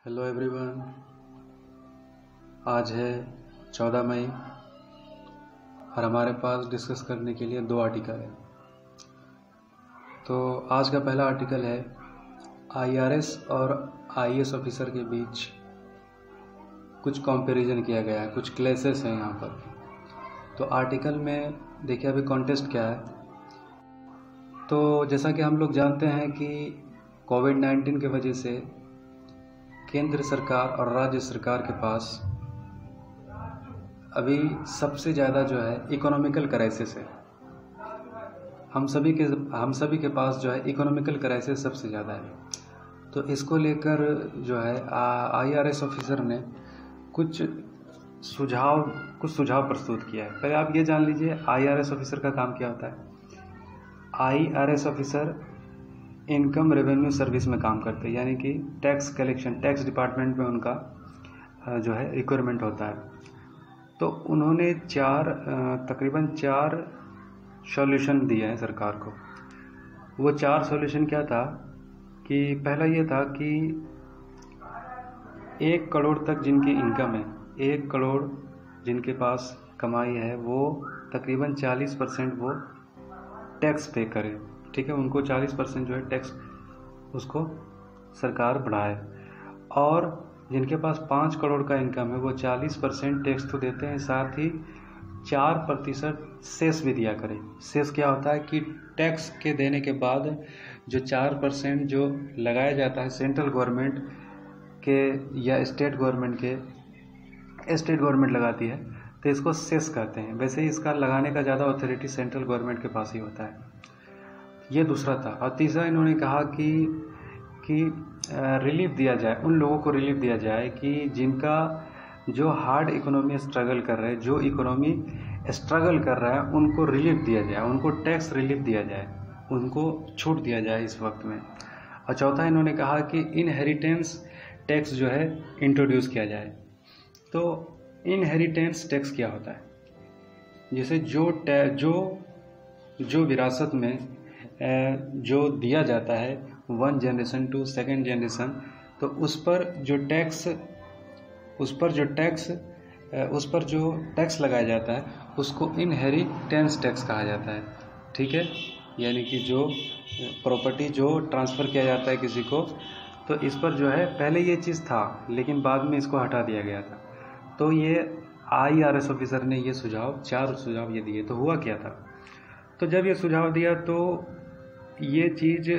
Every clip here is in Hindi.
Hello everyone. आज है 14 मई और हमारे पास डिस्कस करने के लिए 2 आर्टिकल है। तो आज का पहला आर्टिकल है आईआरएस और आईएएस ऑफिसर के बीच कुछ कंपैरिजन किया गया है, कुछ क्लेसेस हैं यहाँ पर। तो आर्टिकल में देखिए अभी कॉन्टेस्ट क्या है। तो जैसा कि हम लोग जानते हैं कि कोविड-19 की वजह से केंद्र सरकार और राज्य सरकार के पास अभी सबसे ज़्यादा जो है इकोनॉमिकल क्राइसिस है। हम सभी के पास जो है इकोनॉमिकल क्राइसिस सबसे ज़्यादा है। तो इसको लेकर जो है आईआरएस ऑफिसर ने कुछ सुझाव प्रस्तुत किया है। पहले आप ये जान लीजिए आईआरएस ऑफिसर का काम क्या होता है। IRS officer income revenue service में काम करते हैं, यानी कि टैक्स कलेक्शन, टैक्स डिपार्टमेंट में उनका जो है रिक्वायरमेंट होता है। तो उन्होंने तकरीबन चार सॉल्यूशन दिए हैं सरकार को। वो 4 सॉल्यूशन क्या था कि पहला ये था कि 1 करोड़ तक जिनकी इनकम है, 1 करोड़ जिनके पास कमाई है, वो तकरीबन 40% वो टैक्स पे करें। ठीक है, उनको 40% जो है टैक्स उसको सरकार बढ़ाए। और जिनके पास 5 करोड़ का इनकम है वो 40% टैक्स तो देते हैं, साथ ही 4% सेस भी दिया करें। सेस क्या होता है कि टैक्स के देने के बाद जो 4% जो लगाया जाता है सेंट्रल गवर्नमेंट के या स्टेट गवर्नमेंट लगाती है, तो इसको सेस कहते हैं। वैसे इसका लगाने का ज़्यादा अथॉरिटी सेंट्रल गवर्नमेंट के पास ही होता है। ये दूसरा था। और तीसरा इन्होंने कहा कि रिलीफ दिया जाए, उन लोगों को रिलीफ दिया जाए कि जिनका जो हार्ड इकोनॉमी स्ट्रगल कर रहे हैं, जो इकोनॉमी स्ट्रगल कर रहा है, उनको रिलीफ दिया जाए, उनको टैक्स रिलीफ दिया जाए, उनको छूट दिया जाए इस वक्त में। और चौथा इन्होंने कहा कि इनहेरिटेंस टैक्स जो है इंट्रोड्यूस किया जाए। तो इनहेरिटेंस टैक्स क्या होता है? जैसे जो विरासत में जो दिया जाता है 1 जनरेशन टू 2nd जनरेशन, तो उस पर जो टैक्स लगाया जाता है उसको इनहेरिटेंस टैक्स कहा जाता है। ठीक है, यानी कि जो प्रॉपर्टी जो ट्रांसफ़र किया जाता है किसी को, तो इस पर जो है पहले ये चीज़ था लेकिन बाद में इसको हटा दिया गया था। तो ये आईआरएस ऑफिसर ने ये 4 सुझाव ये दिए। तो हुआ क्या था, तो जब ये सुझाव दिया तो ये चीज़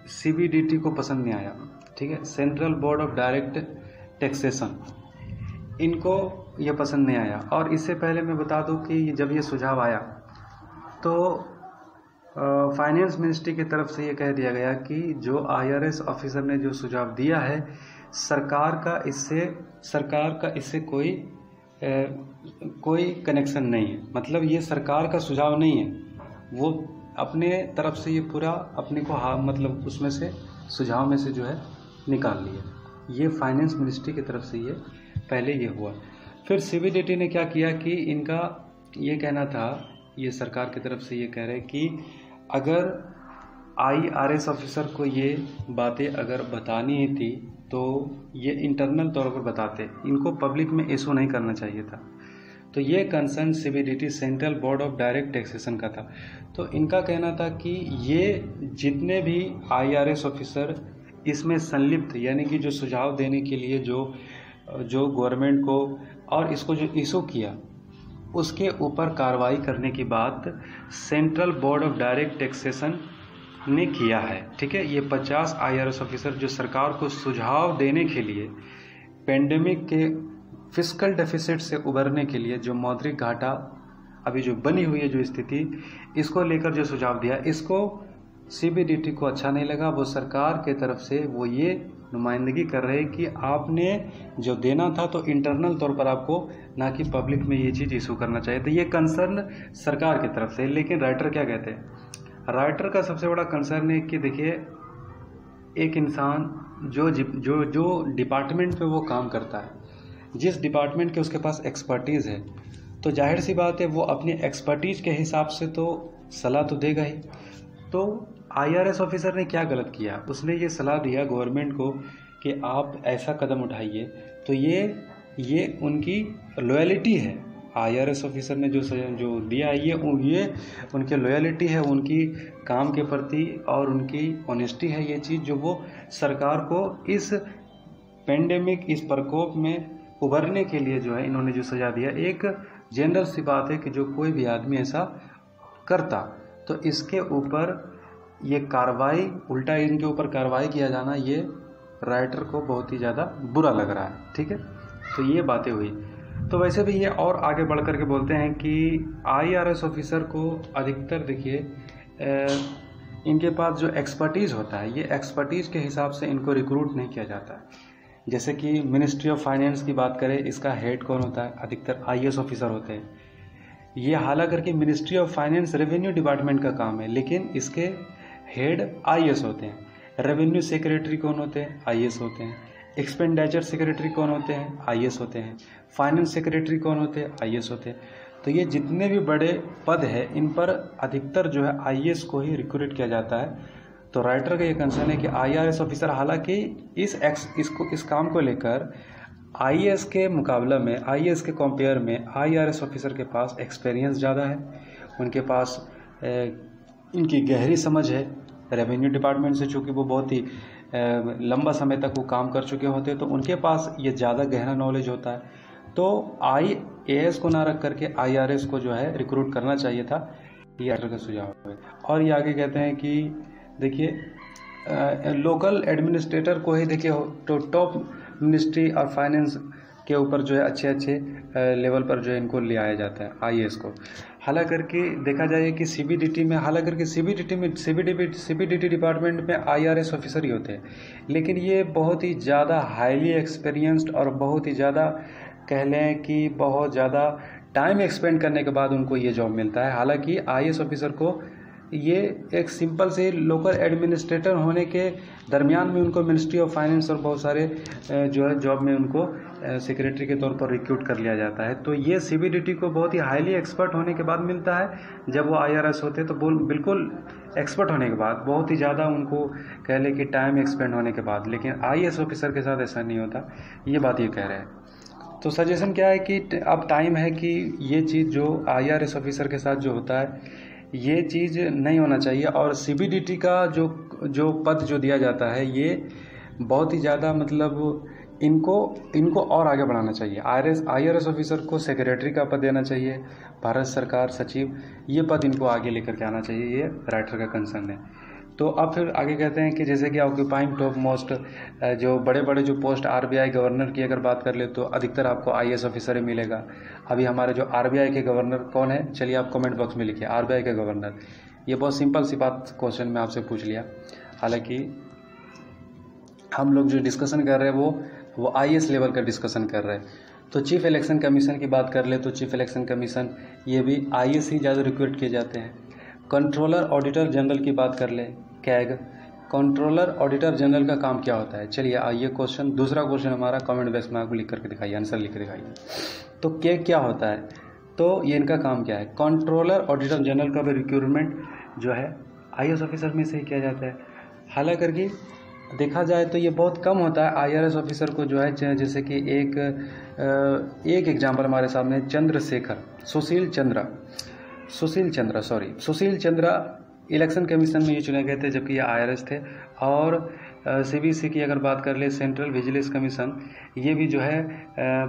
सीबीडीटी को पसंद नहीं आया। ठीक है, central board of direct taxation, इनको ये पसंद नहीं आया। और इससे पहले मैं बता दूं कि जब ये सुझाव आया तो फाइनेंस मिनिस्ट्री की तरफ से ये कह दिया गया कि जो आईआरएस ऑफिसर ने जो सुझाव दिया है, सरकार का इससे कोई कनेक्शन नहीं है। मतलब ये सरकार का सुझाव नहीं है, वो अपने तरफ से ये पूरा अपने को मतलब उसमें से सुझाव में से जो है निकाल लिया। ये फाइनेंस मिनिस्ट्री की तरफ से ये पहले ये हुआ। फिर सीबीडीटी ने क्या किया कि इनका ये कहना था, ये सरकार की तरफ से ये कह रहे कि अगर आईआरएस ऑफिसर को ये बातें अगर बतानी ही थी तो ये इंटरनल तौर पर बताते, इनको पब्लिक में इशू नहीं करना चाहिए था। तो ये concern CBDT central board of direct taxation का था। तो इनका कहना था कि ये जितने भी आईआरएस ऑफिसर इसमें संलिप्त, यानी कि जो सुझाव देने के लिए जो गवर्नमेंट को और इसको जो इशू किया उसके ऊपर कार्रवाई करने की बात central board of direct taxation ने किया है। ठीक है, ये 50 आईआरएस ऑफिसर जो सरकार को सुझाव देने के लिए पेंडेमिक के फिस्कल डेफिसिट से उबरने के लिए जो मौद्रिक घाटा अभी जो बनी हुई है जो स्थिति, इसको लेकर जो सुझाव दिया, इसको सीबीडीटी को अच्छा नहीं लगा। वो सरकार के तरफ से वो ये नुमाइंदगी कर रहे कि आपने जो देना था तो इंटरनल तौर पर आपको, ना कि पब्लिक में ये चीज़ इशू करना चाहिए। तो ये कंसर्न सरकार की तरफ से। लेकिन राइटर क्या कहते हैं? राइटर का सबसे बड़ा कंसर्न है कि देखिए, एक इंसान जो डिपार्टमेंट पे वो काम करता है, जिस डिपार्टमेंट के उसके पास एक्सपर्टीज़ है, तो जाहिर सी बात है वो अपनी एक्सपर्टीज़ के हिसाब से तो सलाह तो देगा ही। तो आईआरएस ऑफिसर ने क्या गलत किया? उसने ये सलाह दिया गवर्नमेंट को कि आप ऐसा कदम उठाइए, तो ये उनकी लॉयल्टी है। IRS ऑफिसर ने जो दिया है ये उनकी लॉयल्टी है, उनकी काम के प्रति और उनकी ऑनेस्टी है। ये चीज़ जो वो सरकार को इस पेंडेमिक, इस प्रकोप में उभरने के लिए जो है इन्होंने जो सजा दिया, एक जनरल सी बात है कि जो कोई भी आदमी ऐसा करता तो इसके ऊपर ये कार्रवाई, उल्टा इनके ऊपर कार्रवाई किया जाना, ये राइटर को बहुत ही ज़्यादा बुरा लग रहा है। ठीक है, तो ये बातें हुई। तो वैसे भी ये और आगे बढ़ कर के बोलते हैं कि IRS ऑफिसर को अधिकतर देखिए इनके पास जो एक्सपर्टीज़ होता है, ये एक्सपर्टीज़ के हिसाब से इनको रिक्रूट नहीं किया जाता है। जैसे कि मिनिस्ट्री ऑफ फाइनेंस की बात करें, इसका हेड कौन होता है? अधिकतर IAS ऑफिसर होते हैं। ये हालांकि ministry of finance revenue department का काम है, लेकिन इसके हेड IAS होते हैं। रेवेन्यू सेक्रेटरी कौन होते हैं? IAS होते हैं। एक्सपेंडिचर सेक्रेटरी कौन होते हैं? IAS होते हैं। फाइनेंस सेक्रेटरी कौन होते हैं? IAS होते हैं। तो ये जितने भी बड़े पद हैं, इन पर अधिकतर जो है IAS को ही रिक्रूट किया जाता है। तो राइटर का ये कंसर्न है कि IRS ऑफिसर, हालांकि इस काम को लेकर IAS के मुकाबला में, IAS के कंपेयर में IRS ऑफिसर के पास एक्सपीरियंस ज़्यादा है, उनके पास इनकी गहरी समझ है रेवेन्यू डिपार्टमेंट से, चूँकि वो बहुत ही लंबा समय तक वो काम कर चुके होते हैं, तो उनके पास ये ज़्यादा गहरा नॉलेज होता है। तो IAS को ना रख करके IRS को जो है रिक्रूट करना चाहिए था, ये राइटर का सुझाव है। और ये आगे कहते हैं कि देखिए लोकल एडमिनिस्ट्रेटर को ही देखिए तो टॉप मिनिस्ट्री और फाइनेंस के ऊपर जो है अच्छे लेवल पर जो है इनको ले आया जाता है IAS को। हालांकि देखा जाए कि CBDT में, हालांकि CBDT डिपार्टमेंट में IRS ऑफिसर ही होते हैं, लेकिन ये बहुत ही ज़्यादा हाईली एक्सपीरियंस्ड और बहुत ही ज़्यादा कह लें कि बहुत ज़्यादा टाइम एक्सपेंड करने के बाद उनको ये जॉब मिलता है। हालांकि IAS ऑफिसर को ये एक सिंपल से लोकल एडमिनिस्ट्रेटर होने के दरमियान में उनको मिनिस्ट्री ऑफ फाइनेंस और बहुत सारे जो है जॉब में उनको सेक्रेटरी के तौर पर रिक्रूट कर लिया जाता है। तो ये CBDT को बहुत ही हाईली एक्सपर्ट होने के बाद मिलता है। जब वो IRS होते तो बिल्कुल एक्सपर्ट होने के बाद, बहुत ही ज़्यादा उनको कह लें कि टाइम एक्सपेंड होने के बाद, लेकिन IAS ऑफिसर के साथ ऐसा नहीं होता। ये बात ये कह रहे हैं। तो सजेशन क्या है कि अब टाइम है कि ये चीज़ जो IRS ऑफिसर के साथ जो होता है, ये चीज़ नहीं होना चाहिए। और CBDT का जो पद जो दिया जाता है, ये बहुत ही ज़्यादा मतलब इनको और आगे बढ़ाना चाहिए। IRS ऑफिसर को सेक्रेटरी का पद देना चाहिए, भारत सरकार सचिव, ये पद इनको आगे लेकर के आना चाहिए, ये राइटर का कंसर्न है। तो अब फिर आगे कहते हैं कि जैसे कि ऑक्यूपाइंग टॉप मोस्ट जो बड़े जो पोस्ट RBI गवर्नर की अगर बात कर ले तो अधिकतर आपको IAS ऑफिसर ही मिलेगा। अभी हमारे जो RBI के गवर्नर कौन है, चलिए आप कमेंट बॉक्स में लिखिए RBI के गवर्नर। ये बहुत सिंपल सी बात क्वेश्चन में आपसे पूछ लिया। हालांकि हम लोग जो डिस्कशन कर रहे हैं वो IAS लेवल का डिस्कशन कर रहे हैं। तो चीफ इलेक्शन कमीशन की बात कर ले तो चीफ इलेक्शन कमीशन ये भी IAS ही ज़्यादा रिक्रूट किए जाते हैं। कंट्रोलर ऑडिटर जनरल की बात कर ले, कैग, कंट्रोलर ऑडिटर जनरल का काम क्या होता है? चलिए ये क्वेश्चन, दूसरा क्वेश्चन हमारा कमेंट बॉक्स में आपको लिख करके दिखाइए, आंसर लिख के दिखाइए। तो कैग क्या होता है? तो ये इनका काम क्या है? कंट्रोलर ऑडिटर जनरल का भी रिक्रूटमेंट जो है IAS ऑफिसर में से ही किया जाता है। हालांकि देखा जाए तो ये बहुत कम होता है IRS ऑफिसर को जो है, जैसे कि एक एग्जाम्पल हमारे सामने, सुशील चंद्रा इलेक्शन कमीशन में ये चुने गए थे, जबकि ये IRS थे। और CBC की अगर बात कर ले, सेंट्रल विजिलेंस कमीशन, ये भी जो है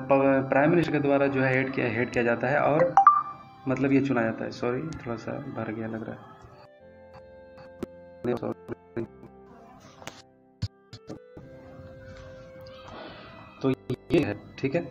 प्राइम मिनिस्टर के द्वारा जो है हेड किया जाता है, और मतलब ये चुना जाता है। सॉरी, थोड़ा सा भर गया लग रहा है। तो ये है, ठीक है।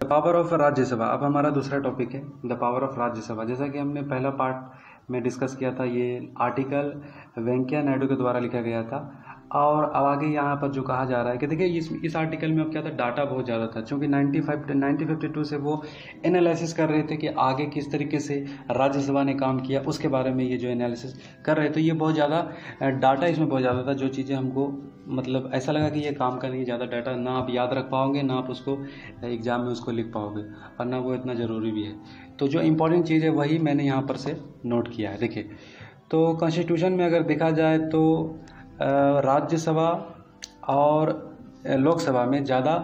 द पावर ऑफ राज्यसभा, अब हमारा दूसरा टॉपिक है द पावर ऑफ राज्यसभा। जैसा कि हमने पहला पार्ट में डिस्कस किया था, ये आर्टिकल वेंकैया नायडू के द्वारा लिखा गया था। और अब आगे यहाँ पर जो कहा जा रहा है कि देखिए इस आर्टिकल में अब क्या था, डाटा बहुत ज़्यादा था, क्योंकि 1952 से वो एनालिसिस कर रहे थे कि आगे किस तरीके से राज्यसभा ने काम किया, उसके बारे में ये जो एनालिसिस कर रहे थे। ये बहुत ज़्यादा डाटा इसमें बहुत ज़्यादा था, जो चीज़ें हमको मतलब ऐसा लगा कि ये काम का नहीं, ज़्यादा डाटा ना आप याद रख पाओगे, ना आप उसको एग्ज़ाम में उसको लिख पाओगे, और ना वो इतना ज़रूरी भी है। तो जो इम्पोर्टेंट चीज़ है वही मैंने यहाँ पर से नोट किया है। देखिए, तो कॉन्स्टिट्यूशन में अगर देखा जाए तो राज्यसभा और लोकसभा में ज़्यादा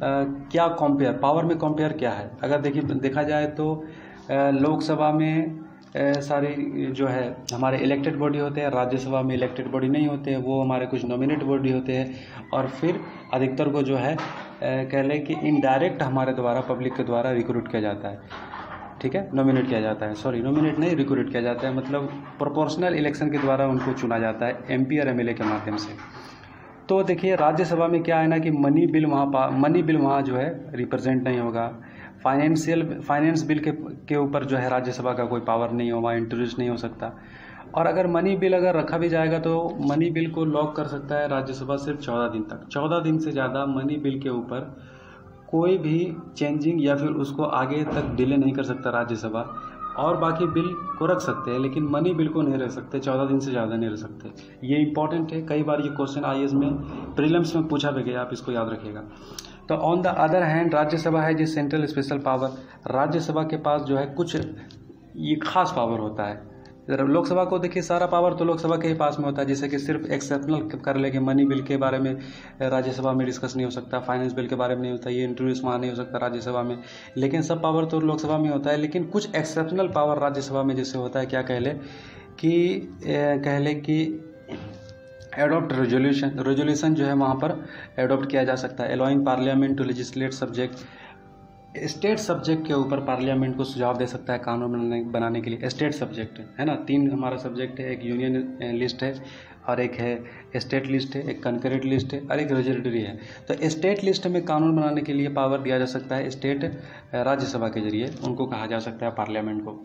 क्या कंपेयर, पावर में कंपेयर क्या है। अगर देखा जाए तो लोकसभा में सारी जो है हमारे इलेक्टेड बॉडी होते हैं, राज्यसभा में इलेक्टेड बॉडी नहीं होते हैं, वो हमारे कुछ नॉमिनेट बॉडी होते हैं। और फिर अधिकतर को जो है कह लें कि इनडायरेक्ट हमारे द्वारा, पब्लिक के द्वारा रिक्रूट किया जाता है, ठीक है, नॉमिनेट किया जाता है, सॉरी नॉमिनेट नहीं, रिक्रूट किया जाता है, मतलब प्रोपोर्शनल इलेक्शन के द्वारा उनको चुना जाता है एमपी और एमएलए के माध्यम से। तो देखिए राज्यसभा में क्या है ना कि मनी बिल वहाँ जो है रिप्रेजेंट नहीं होगा। फाइनेंस बिल के ऊपर जो है राज्यसभा का कोई पावर नहीं होगा, इंट्रोड्यूस नहीं हो सकता। और अगर मनी बिल अगर रखा भी जाएगा तो मनी बिल को लॉक कर सकता है राज्यसभा सिर्फ 14 दिन तक। 14 दिन से ज़्यादा मनी बिल के ऊपर कोई भी चेंजिंग या फिर उसको आगे तक डिले नहीं कर सकता राज्यसभा। और बाकी बिल को रख सकते हैं लेकिन मनी बिल को नहीं रख सकते, 14 दिन से ज़्यादा नहीं रख सकते। ये इंपॉर्टेंट है, कई बार ये क्वेश्चन आईएएस में प्रीलिम्स में पूछा भी गया, आप इसको याद रखिएगा। तो on the other hand Rajya Sabha है जिस सेंट्रल स्पेशल पावर, राज्यसभा के पास जो है कुछ ये खास पावर होता है। लोकसभा को देखिए सारा पावर तो लोकसभा के ही पास में होता है, जैसे कि सिर्फ एक्सेप्शनल कर लेके मनी बिल के बारे में राज्यसभा में डिस्कस नहीं हो सकता, फाइनेंस बिल के बारे में नहीं होता, ये इंट्रोड्यूस वहाँ नहीं हो सकता राज्यसभा में, लेकिन सब पावर तो लोकसभा में होता है। लेकिन कुछ एक्सेप्शनल पावर राज्यसभा में जैसे होता है, क्या कह ले कि एडॉप्ट रेजोल्यूशन जो है वहाँ पर एडॉप्ट किया जा सकता है। Allowing parliament to legislate subject, state subject के ऊपर पार्लियामेंट को सुझाव दे सकता है कानून बनाने के लिए। स्टेट सब्जेक्ट है ना, 3 हमारा सब्जेक्ट है, एक यूनियन लिस्ट है और एक है स्टेट लिस्ट है, एक कंकरेंट लिस्ट है और एक रेजोल्यूटरी है। तो स्टेट लिस्ट में कानून बनाने के लिए पावर दिया जा सकता है स्टेट राज्यसभा के जरिए, उनको कहा जा सकता है पार्लियामेंट को।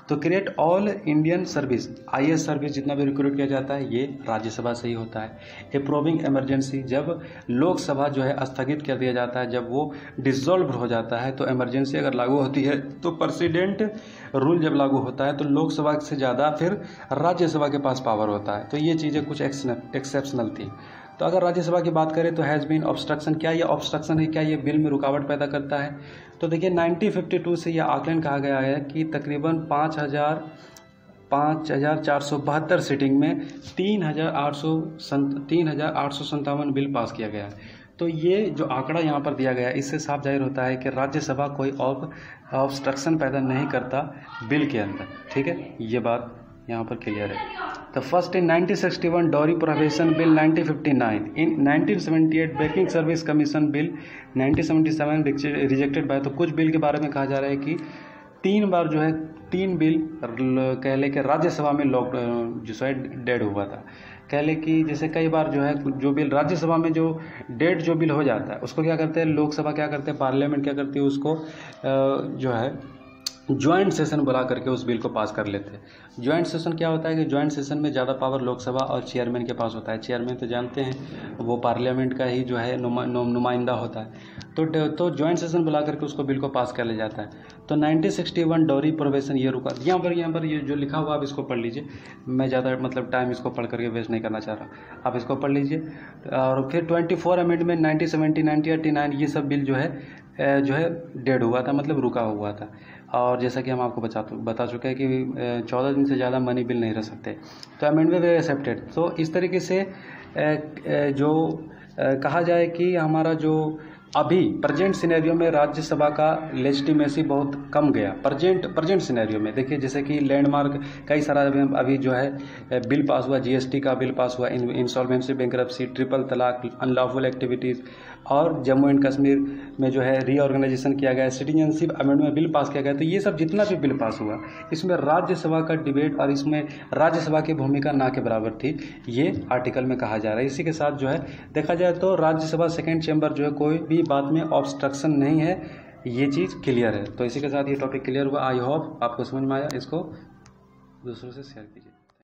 तो create all Indian service, IAS service जितना भी रिक्रूट किया जाता है ये राज्यसभा से ही होता है। अप्रूविंग इमरजेंसी, जब लोकसभा जो है स्थगित कर दिया जाता है, जब वो डिसॉल्व हो जाता है तो इमरजेंसी अगर लागू होती है तो प्रेसिडेंट रूल जब लागू होता है तो लोकसभा से ज़्यादा फिर राज्यसभा के पास पावर होता है। तो ये चीज़ें कुछ एक्सेप्शनल थी। तो अगर राज्यसभा की बात करें तो हैज़ बीन ऑब्स्ट्रक्शन, क्या ये ऑब्स्ट्रक्शन है, क्या ये बिल में रुकावट पैदा करता है। तो देखिए 1952 से यह आकलन कहा गया है कि तकरीबन 5,472 सीटिंग में 3,857 बिल पास किया गया है। तो ये जो आंकड़ा यहाँ पर दिया गया है इससे साफ जाहिर होता है कि राज्यसभा कोई ऑब्स्ट्रक्शन पैदा नहीं करता बिल के अंदर, ठीक है, ये बात यहाँ पर क्लियर है। तो first in 1961 dowry prohibition bill 1959, in 1978 banking service commission bill 1977 rejected by. तो कुछ बिल के बारे में कहा जा रहा है कि 3 बार जो है 3 बिल कह ले कि राज्यसभा में जो है डेड हुआ था। कह ले कि जैसे कई बार जो है जो बिल राज्यसभा में जो डेड जो बिल हो जाता है उसको क्या करते हैं लोकसभा, क्या करते हैं पार्लियामेंट क्या करती है, उसको जो है ज्वाइंट सेशन बुला करके उस बिल को पास कर लेते हैं। ज्वाइंट सेशन क्या होता है कि ज्वाइंट सेशन में ज़्यादा पावर लोकसभा और चेयरमैन के पास होता है। चेयरमैन तो जानते हैं वो पार्लियामेंट का ही जो है नुमाइंदा होता है। तो ज्वाइंट सेशन बुला करके उसको बिल को पास कर लिया जाता है। तो 1961 डॉरी प्रोहिबिशन ये रुका। यहाँ पर ये जो लिखा हुआ आप इसको पढ़ लीजिए, मैं ज़्यादा मतलब टाइम इसको पढ़ करके वेस्ट नहीं करना चाह रहा, आप इसको पढ़ लीजिए। और फिर 24 अमेंडमेंट 1970, 1989 ये सब बिल जो है डेड हुआ था, मतलब रुका हुआ था। और जैसा कि हम आपको बता चुके हैं कि 14 दिन से ज़्यादा मनी बिल नहीं रह सकते। तो अमेंडमेंट वे एक्सेप्टेड। तो इस तरीके से जो कहा जाए कि हमारा जो अभी प्रेजेंट सिनेरियो में राज्यसभा का लेजिटिमेसी बहुत कम गया। प्रेजेंट सिनेरियो में देखिए जैसे कि लैंडमार्क कई सारा अभी जो है बिल पास हुआ, जीएसटी का बिल पास हुआ, इंसॉल्वेंसी, बैंकरप्सी, ट्रिपल तलाक, अनलॉफुल एक्टिविटीज़, और जम्मू एंड कश्मीर में जो है रीऑर्गेनाइजेशन किया गया, सिटीजनशिप अमेंडमेंट बिल पास किया गया। तो ये सब जितना भी बिल पास हुआ इसमें राज्यसभा का डिबेट और इसमें राज्यसभा की भूमिका ना के बराबर थी, ये आर्टिकल में कहा जा रहा है। इसी के साथ जो है देखा जाए तो राज्यसभा सेकेंड चैम्बर जो है कोई भी बात में ऑब्स्ट्रक्शन नहीं है, ये चीज़ क्लियर है। तो इसी के साथ ये टॉपिक क्लियर हुआ। आई होप आपको समझ में आया, इसको दूसरों से शेयर कीजिए।